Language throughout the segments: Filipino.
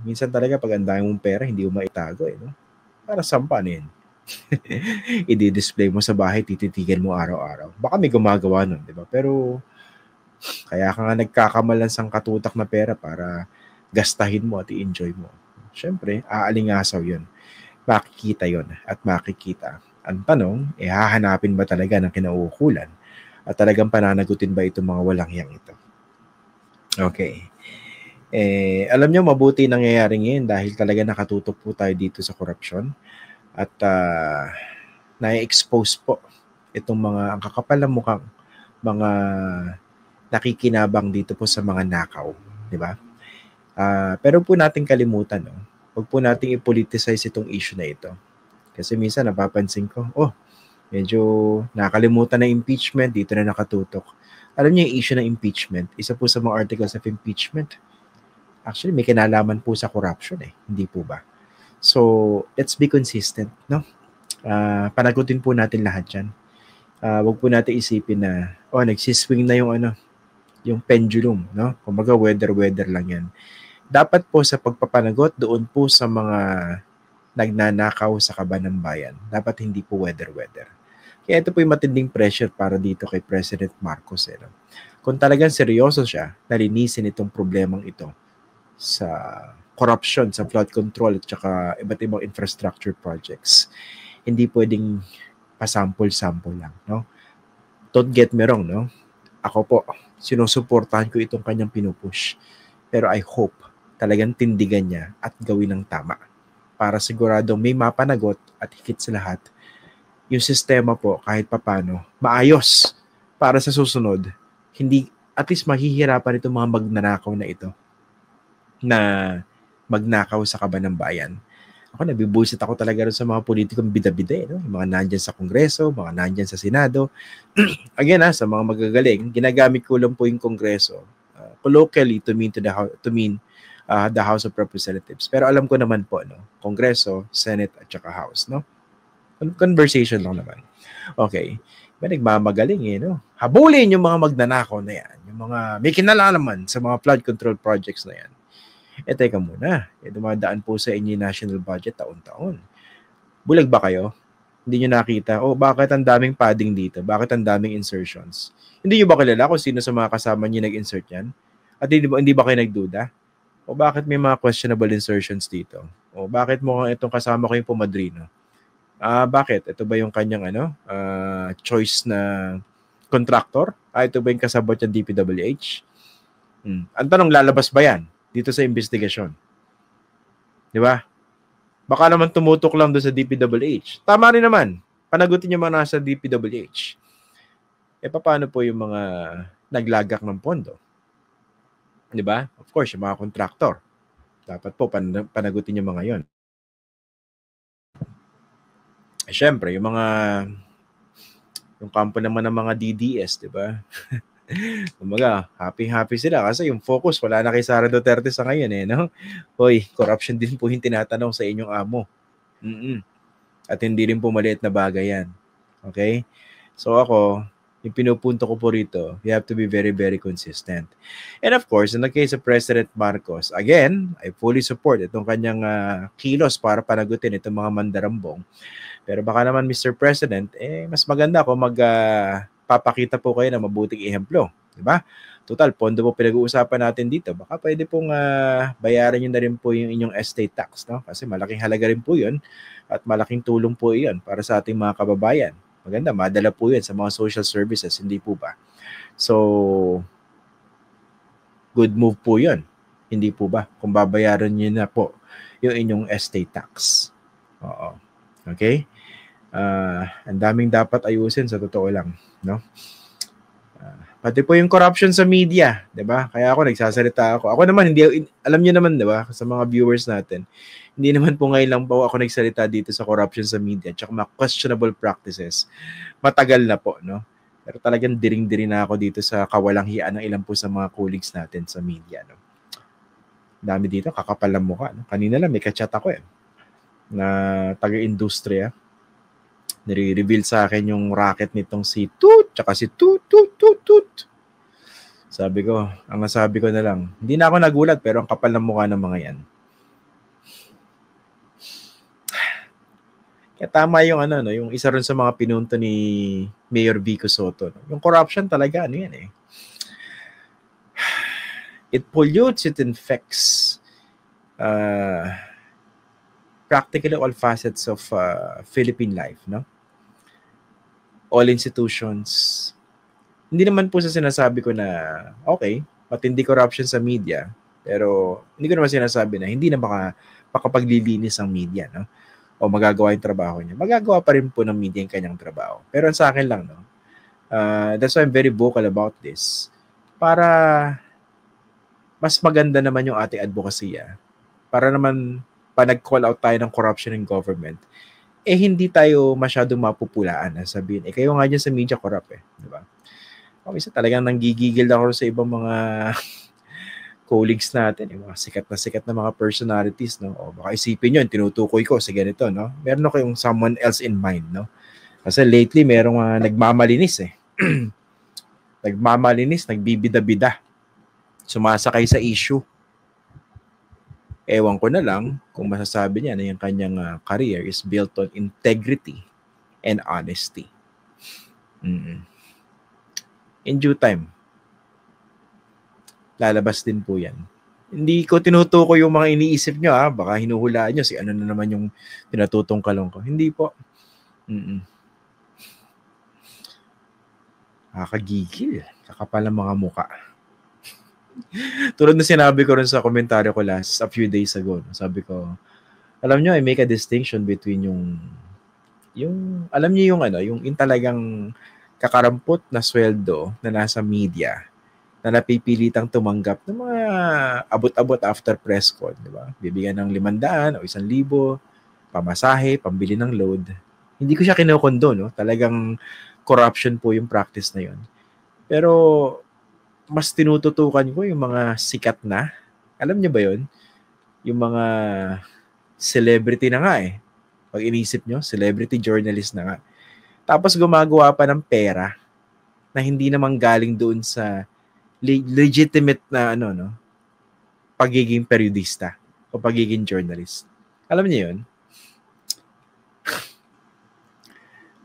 Minsan talaga pag ang dami mong pera, hindi mo maitago eh, no? Para saan pa yun? I-display mo sa bahay, tititigan mo araw-araw. Baka may gumagawa nun, di ba? Pero kaya ka nga nagkakamalan sang katutak na pera para gastahin mo at i-enjoy mo. Siyempre, aalingasaw yun. Makikita yun at makikita. Ang tanong, hahanapin ba talaga ng kinauukulan at talagang pananagutin ba itong mga walang hiyang ito? Okay. Alam nyo, mabuti nangyayari ngayon dahil talaga nakatutok po tayo dito sa korupsyon at na-expose po itong mga ang kakapal na mukhang mga nakikinabang dito po sa mga nakaw, di ba? Pero po natin kalimutan, no? Huwag po nating i-politicize itong issue na ito. Kasi minsan napapansin ko, medyo nakalimutan na impeachment, dito na nakatutok. Alam niyo yung issue ng impeachment, isa po sa mga articles of impeachment, actually may kinalaman po sa corruption hindi po ba? So, let's be consistent, no? Panagutin po natin lahat yan. Huwag po natin isipin na, nagsiswing na yung pendulum, no? Kumbaga weather lang yan. Dapat po sa pagpapanagot doon po sa mga nagnanakaw sa kaban ng bayan. Dapat hindi po weather. Kaya ito po yung matinding pressure para dito kay President Marcos. No? Kung talagang seryoso siya, nalinisin itong problemang ito sa corruption, sa flood control at saka iba't ibang infrastructure projects. Hindi pwedeng pasample-sample lang. No? Don't get me wrong, no? Ako po, sinusuportahan ko itong kanyang pinupush. Pero I hope talagang tindigan niya at gawin ng tama para siguradong may mapanagot at higit sa lahat, yung sistema po kahit papano maayos para sa susunod. Hindi, at least mahihirapan itong mga magnanakaw na ito na magnakaw sa kaban ng bayan. Ako, nabibuisit ako talaga rin sa mga politikong bida-bida, no? Yung mga nandyan sa Kongreso, mga nandyan sa Senado. Again, sa mga magagaling, ginagamit ko lang po yung Kongreso colloquially to mean the House of Representatives. Pero alam ko naman po, no? Kongreso, Senate, at saka House, no? Conversation lang naman. Okay. Nagmamagaling no? Habulin yung mga magnanakaw na yan. Yung mga may kinalaman sa mga flood control projects na yan. Teka muna. Dumadaan po sa inyo national budget taon-taon. Bulag ba kayo? Hindi nyo nakita? Bakit ang daming padding dito? Bakit ang daming insertions? Hindi nyo ba kilala kung sino sa mga kasama nyo nag-insert yan? At hindi ba kayo nagduda? Bakit may mga questionable insertions dito? Bakit mo itong kasama ko yung pumadrino? Bakit? Ito ba yung kanyang choice na contractor? Ito ba yung kasabot yung DPWH? Ang tanong, lalabas ba yan dito sa investigasyon? Di ba? Baka naman tumutok lang doon sa DPWH. Tama rin naman. Panagutin yung mga nasa DPWH. Paano po yung mga naglagak ng pondo? Di ba? Of course, yung mga contractor. Dapat po panagutin yung mga yon. Siyempre, yung kampo naman ng mga DDS, di ba? Kumbaga, happy sila kasi yung focus wala na kay Sara Duterte sa ngayon no? Hoy, corruption din po yung tinatanong sa inyong amo. At hindi rin po maliit na bagay yan. Okay? So ako, yung pinupunto ko po rito, you have to be very, very consistent. And of course, in the case of President Marcos, again, I fully support itong kanyang kilos para panagutin itong mga mandarambong. Pero baka naman, Mr. President, mas maganda kung magpapakita po kayo ng mabuting ehemplo. Diba? Total, pondo po pinag-uusapan natin dito. Baka pwede pong bayaran nyo na rin po yung inyong estate tax. No? Kasi malaking halaga rin po yun at malaking tulong po yun para sa ating mga kababayan. Maganda, madala po yun sa mga social services, hindi po ba? So, good move po yun. Hindi po ba? Kung babayaran nyo na po yung inyong estate tax. Oo. Okay? Ang daming dapat ayusin sa totoo lang, no? Pati po yung corruption sa media, 'di ba? Kaya ako nagsasalita ako. Ako naman hindi alam niyo naman 'di ba, sa mga viewers natin. Hindi naman po ngayon lang po ako nagsalita dito sa corruption sa media at mga questionable practices. Matagal na po, no? Pero talagang diring-diri na ako dito sa kawalang-hiyaan ng ilan po sa mga colleagues natin sa media, no? Dami dito, kakapal ng mukha, no? Kanina lang may ka-chat ako na taga-industriya. Nire-reveal sa akin yung racket nitong si Toot, tsaka si Toot. Sabi ko, ang nasabi ko na lang, hindi na ako nagulat pero ang kapal ng mukha ng mga yan. tama yung ano, no, yung isa rin sa mga pinunto ni Mayor Vico Soto. No? Yung corruption talaga, ano yan eh. It pollutes, it infects practically all facets of Philippine life, no? All institutions. Hindi naman po sa sinasabi ko na, okay, matindi corruption sa media, pero hindi ko naman sinasabi na hindi na makapaglilinis ang media, no? O magagawa yung trabaho niya. Magagawa pa rin po ng media yung kanyang trabaho. Pero sa akin lang, no? That's why I'm very vocal about this. Para mas maganda naman yung ating advokasya. Para naman, pa nag-call out tayo ng corruption in government, hindi tayo masyadong mapupulaan. Sabihin, kayo nga dyan sa media corrupt di ba? Isa talagang nanggigigil ako sa ibang mga colleagues natin, yung mga sikat na mga personalities, no? O baka isipin nyo, tinutukoy ko sa ganito, no? Meron ako yung someone else in mind, no? Kasi lately, merong nagmamalinis, nagmamalinis, nagbibida-bida. Sumasakay sa issue. Ewan ko na lang kung masasabi niya na yung kanyang career is built on integrity and honesty. In due time, lalabas din po yan. Hindi ko tinutukoy yung mga iniisip nyo, baka hinuhulaan nyo si ano na naman yung pinatutungkalong ko. Hindi po. Nakakagigil. Kakapal ang mga muka. Tulad na sinabi ko rin sa komentaryo ko a few days ago. Sabi ko, alam nyo, I make a distinction between yung alam niyo yung yung talagang kakarampot na sweldo na nasa media na napipilitang tumanggap ng mga abot-abot after press con, di ba? Bibigyan ng 500 o 1,000, pamasahe, pambili ng load. Hindi ko siya kinukondo, no? Talagang corruption po yung practice na yun. Pero mas tinututukan ko yung mga sikat na, alam niyo ba yun? Yung mga celebrity na nga Pag inisip nyo, celebrity journalist na nga. Tapos gumagawa pa ng pera na hindi naman galing doon sa legitimate na pagiging periodista o pagiging journalist. Alam niyo yun?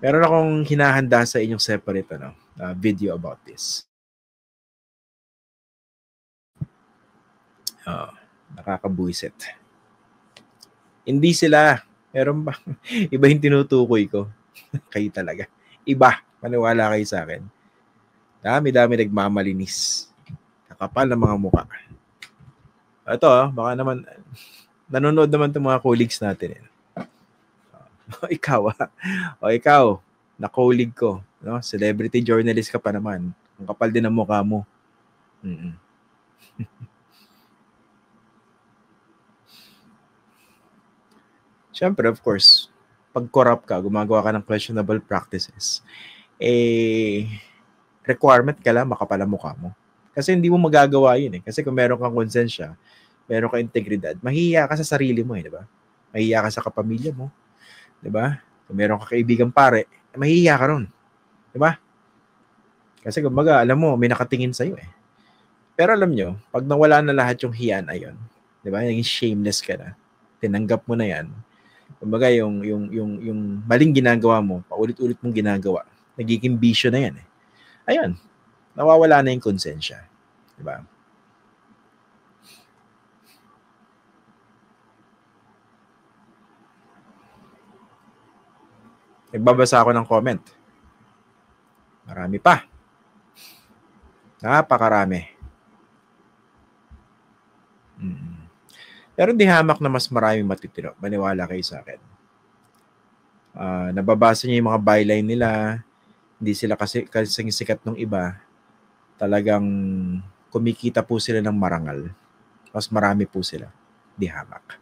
Meron akong hinahanda sa inyong separate video about this. Nakakabuisit. Hindi sila. Meron ba? Iba yung tinutukoy ko. Kayo talaga. Iba. Maniwala kayo sa akin. Dami-dami nagmamalinis. Kakapal ng mga muka. Ito, baka naman, nanonood naman itong mga colleagues natin. Ikaw, O ikaw, na-colleague ko. No? Celebrity journalist ka pa naman. Ang kapal din ang mukha mo. Siyempre, of course, pag corrupt ka, gumagawa ka ng questionable practices, requirement ka lang makapal ang mukha mo. Kasi hindi mo magagawa yun Kasi kung meron kang konsensya, meron kang integridad, mahihiya ka sa sarili mo di ba? Mahihiya ka sa kapamilya mo, di ba? Kung meron ka kaibigang pare, mahihiya ka ron. Di ba? Kasi kumbaga, alam mo, may nakatingin sa'yo Pero alam nyo, pag nawala na lahat yung hiyaan ayon, di ba? Naging shameless ka na. Tinanggap mo na yan. Kumbaga, yung maling ginagawa mo, paulit-ulit mong ginagawa, nagiging bisyo na yan Ayun, nawawala na yung konsensya. Diba? Nagbabasa ako ng comment. Marami pa. Napakarami. Pero di hamak na mas maraming matitiro. Maniwala kayo sa akin. Nababasa niyo yung mga byline nila. Hindi sila kasi sikat ng iba. Talagang kumikita po sila ng marangal. Mas marami po sila. Di hamak.